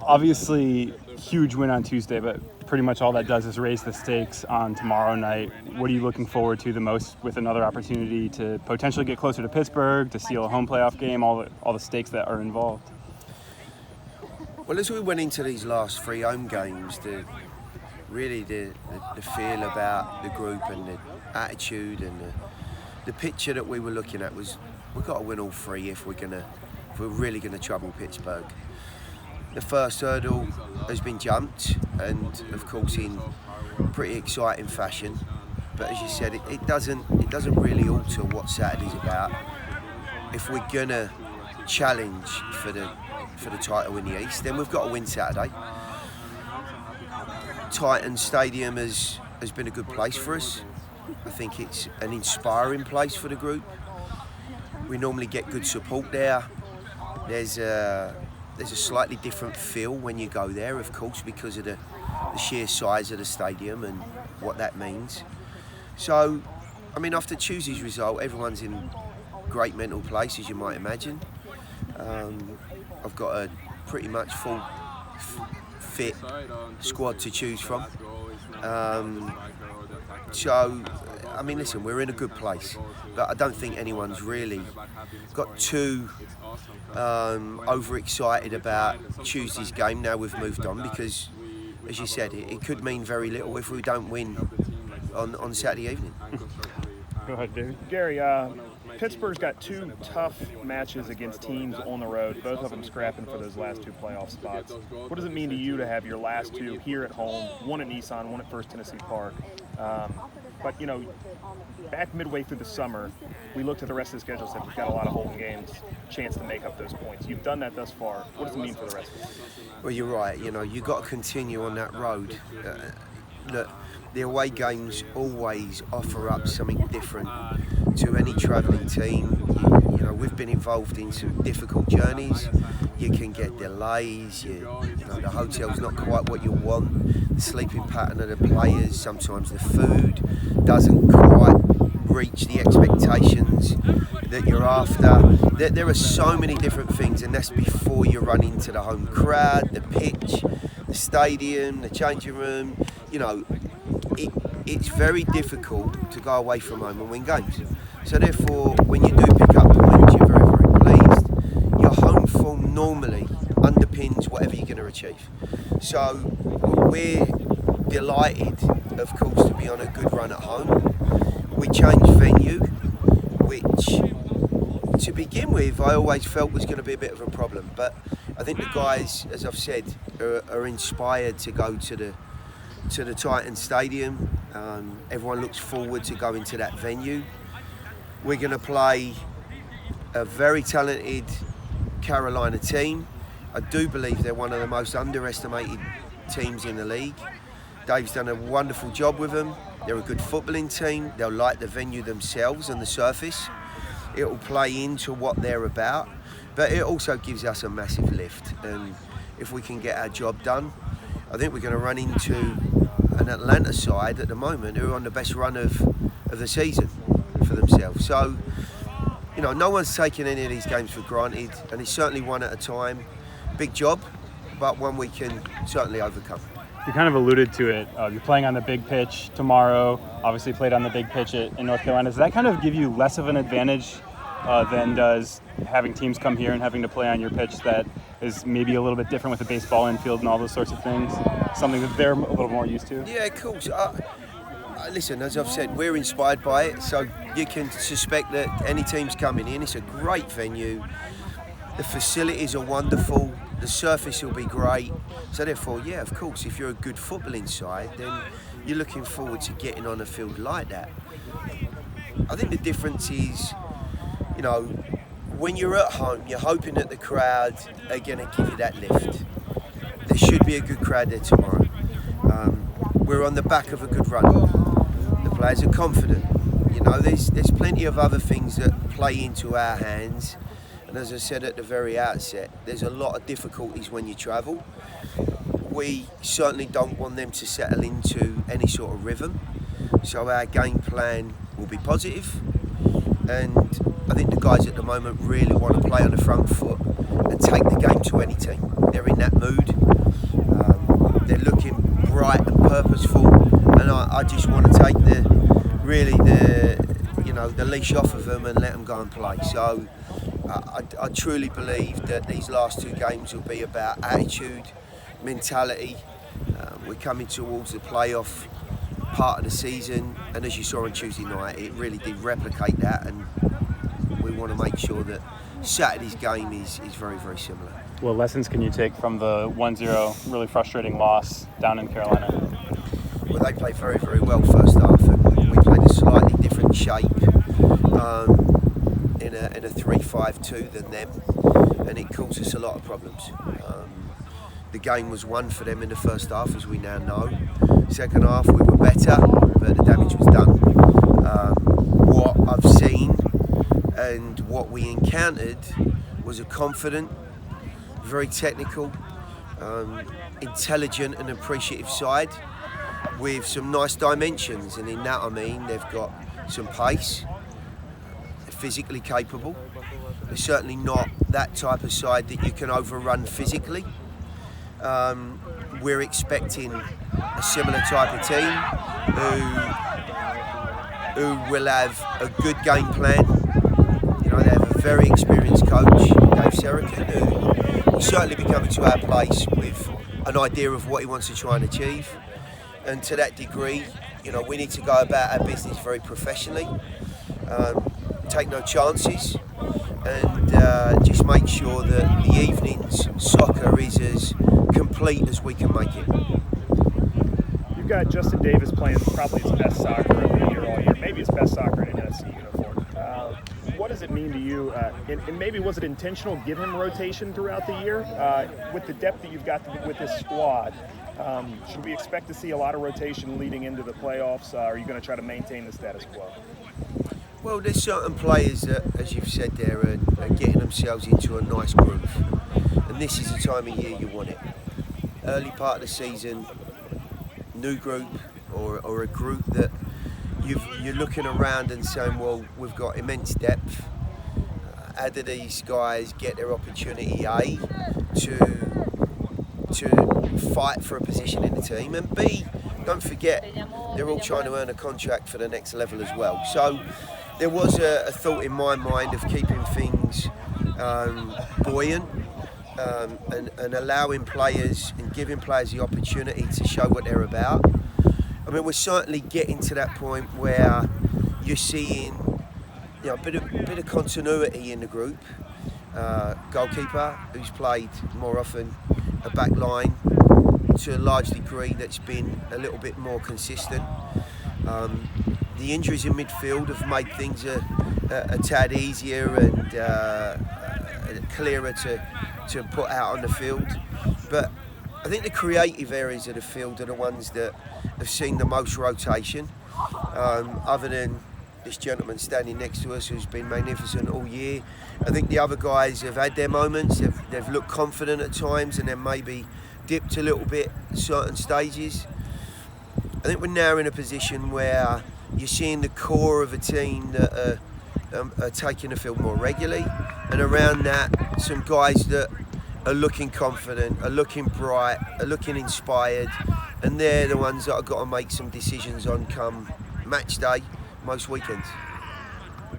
Obviously, huge win on Tuesday, but pretty much all that does is raise the stakes on tomorrow night. What are you looking forward to the most with another opportunity to potentially get closer to Pittsburgh, to seal a home playoff game, all the stakes that are involved? Well, as we went into these last three home games, the feel about the group and the attitude and the picture that we were looking at was we've got to win all three if we're really gonna trouble Pittsburgh. The first hurdle has been jumped, and of course in pretty exciting fashion. But as you said, it doesn't really alter what Saturday's about. If we're gonna challenge for the title in the East, then we've got to win Saturday. Titan Stadium has been a good place for us. I think it's an inspiring place for the group. We normally get good support there. There's a slightly different feel when you go there, of course, because of the sheer size of the stadium and what that means. So, I mean, after Tuesday's result, everyone's in great mental place, as you might imagine. I've got a pretty much full fit squad to choose from. So, I mean, listen, we're in a good place, but I don't think anyone's really got too overexcited about Tuesday's game. Now we've moved on because, as you said, it could mean very little if we don't win on Saturday evening. Go ahead, David. Gary, Pittsburgh's got two tough matches against teams on the road, both of them scrapping for those last two playoff spots. What does it mean to you to have your last two here at home, one at Nissan, one at First Tennessee Park? But, you know, back midway through the summer, we looked at the rest of the schedule and said we've got a lot of home games, chance to make up those points. You've done that thus far. What does it mean for the rest of us? Well, you're right. You know, you've got to continue on that road. Look, the away games always offer up something different to any travelling team. You know, we've been involved in some difficult journeys. You can get delays. You know, the hotel's not quite what you want. The sleeping pattern of the players. Sometimes the food doesn't quite reach the expectations that you're after. There are so many different things, and that's before you run into the home crowd, the pitch, the stadium, the changing room. You know, it's very difficult to go away from home and win games. So therefore, when you do pick up points, you're very, very pleased. Your home form normally underpins whatever you're going to achieve. So we're delighted, of course, to be on a good run at home. We changed venue, which to begin with I always felt was going to be a bit of a problem. But I think the guys, as I've said, are inspired to go to the Titan Stadium. Everyone looks forward to going to that venue. We're going to play a very talented Carolina team. I do believe they're one of the most underestimated teams in the league. Dave's done a wonderful job with them. They're a good footballing team. They'll like the venue themselves and the surface. It'll play into what they're about, but it also gives us a massive lift. And if we can get our job done, I think we're going to run into an Atlanta side at the moment who are on the best run of the season for themselves. So, you know, no one's taking any of these games for granted, and it's certainly one at a time. Big job, but one we can certainly overcome. You kind of alluded to it. You're playing on the big pitch tomorrow. Obviously played on the big pitch in North Carolina. Does that kind of give you less of an advantage than does having teams come here and having to play on your pitch that is maybe a little bit different with the baseball infield and all those sorts of things? Something that they're a little more used to? Yeah, of course. Listen, as I've said, we're inspired by it, so you can suspect that any team's coming in. It's a great venue. The facilities are wonderful. The surface will be great. So therefore, yeah, of course, if you're a good footballing side, then you're looking forward to getting on a field like that. I think the difference is, you know, when you're at home, you're hoping that the crowd are going to give you that lift. There should be a good crowd there tomorrow. We're on the back of a good run. The players are confident. You know, there's plenty of other things that play into our hands. And as I said at the very outset, there's a lot of difficulties when you travel. We certainly don't want them to settle into any sort of rhythm. So our game plan will be positive. And I think the guys at the moment really want to play on the front foot and take the game to any team. they're in that mood. They're looking bright and purposeful, and I just want to take the leash off of them and let them go and play. So I truly believe that these last 2 games will be about attitude, mentality. We're coming towards the playoff part of the season, and as you saw on Tuesday night, it really did replicate that, and we want to make sure that Saturday's game is very, very similar. What lessons can you take from the 1-0 really frustrating loss down in Carolina? Well, they played very, very well first half, and we played a slightly different shape in a 3-5-2 than them, and it caused us a lot of problems. The game was won for them in the first half, as we now know. Second half we were better, but the damage was done. What I've seen and what we encountered was a confident, very technical, intelligent and appreciative side with some nice dimensions, and in that I mean they've got some pace, they're physically capable. They're certainly not that type of side that you can overrun physically. We're expecting a similar type of team who will have a good game plan. You know, they have a very experienced coach, Dave Serican, who will certainly be coming to our place with an idea of what he wants to try and achieve. And to that degree, you know, we need to go about our business very professionally, take no chances, and just make sure that the evening's soccer is as complete as we can make it. You've got Justin Davis playing probably his best soccer of the year all year, maybe his best soccer in an SC uniform. What does it mean to you, and maybe was it intentional to give him rotation throughout the year? With the depth that you've got with this squad, should we expect to see a lot of rotation leading into the playoffs? Are you going to try to maintain the status quo? Well, there's certain players that, as you've said there, are getting themselves into a nice groove. And this is the time of year you want it. Early part of the season, new group or a group that you're looking around and saying, well, we've got immense depth. How do these guys get their opportunity, A, to fight for a position in the team, and B, don't forget, they're all trying to earn a contract for the next level as well. So there was a thought in my mind of keeping things buoyant and allowing players and giving players the opportunity to show what they're about. I mean, we're certainly getting to that point where you're seeing, you know, a bit of continuity in the group. Goalkeeper who's played more often a back line to a large degree that's been a little bit more consistent. The injuries in midfield have made things a tad easier and clearer to put out on the field. But I think the creative areas of the field are the ones that have seen the most rotation, other than this gentleman standing next to us who's been magnificent all year. I think the other guys have had their moments, they've looked confident at times and then maybe dipped a little bit at certain stages. I think we're now in a position where you're seeing the core of a team that are taking the field more regularly, and around that some guys that are looking confident, are looking bright, are looking inspired, and they're the ones that I've got to make some decisions on come match day most weekends.